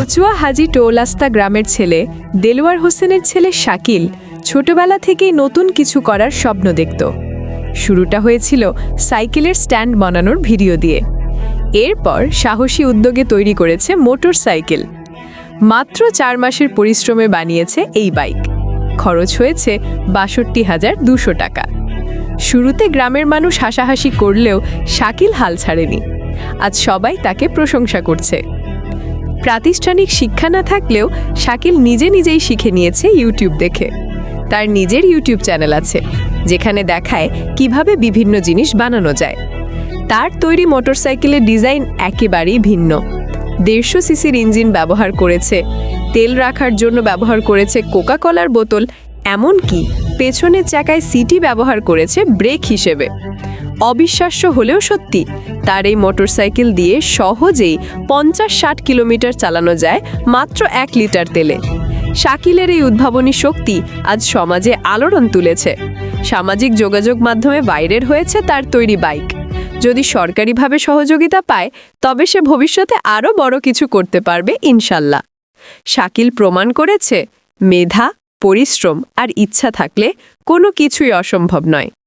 কচুয়া হাজি টোলাস্তা গ্রামের ছেলে দেলোয়ার হোসেনের ছেলে শাকিল ছোটবেলা থেকেই নতুন কিছু করার স্বপ্ন দেখত। শুরুটা হয়েছিল সাইকেলের স্ট্যান্ড বানানোর ভিডিও দিয়ে। এরপর সাহসী উদ্যোগে তৈরি করেছে মোটর সাইকেল। মাত্র 4 মাসের পরিশ্রমে বানিয়েছে এই বাইক। খরচ হয়েছে ৬২,২০০ টাকা। শুরুতে গ্রামের মানুষ হাসাহাসি করলেও শাকিল হাল ছাড়েনি। আজ সবাই তাকে প্রশংসা করছে। প্রাতিষ্ঠানিক শিক্ষা না থাকলেও শাকিল নিজেই শিখে নিয়েছে ইউটিউব দেখে। তার নিজের ইউটিউব চ্যানেল আছে, যেখানে দেখায় কিভাবে বিভিন্ন জিনিস বানানো যায়। তার তৈরি মোটরসাইকেলের ডিজাইন একেবারেই ভিন্ন। ১৫০ সিসির ইঞ্জিন ব্যবহার করেছে, তেল রাখার জন্য ব্যবহার করেছে কোকা কলার বোতল, এমনকি পেছনের চাকায় সিটি ব্যবহার করেছে ব্রেক হিসেবে। অবিশ্বাস্য হলেও সত্যি, তার এই মোটরসাইকেল দিয়ে সহজেই ৫০-৬০ কিলোমিটার চালানো যায় মাত্র ১ লিটার তেলে। শাকিলের এই উদ্ভাবনী শক্তি আজ সমাজে আলোড়ন তুলেছে। সামাজিক যোগাযোগ মাধ্যমে ভাইরাল হয়েছে তার তৈরি বাইক। যদি সরকারিভাবে সহযোগিতা পায়, তবে সে ভবিষ্যতে আরও বড় কিছু করতে পারবে ইনশাল্লাহ। শাকিল প্রমাণ করেছে, মেধা, পরিশ্রম আর ইচ্ছা থাকলে কোনো কিছুই অসম্ভব নয়।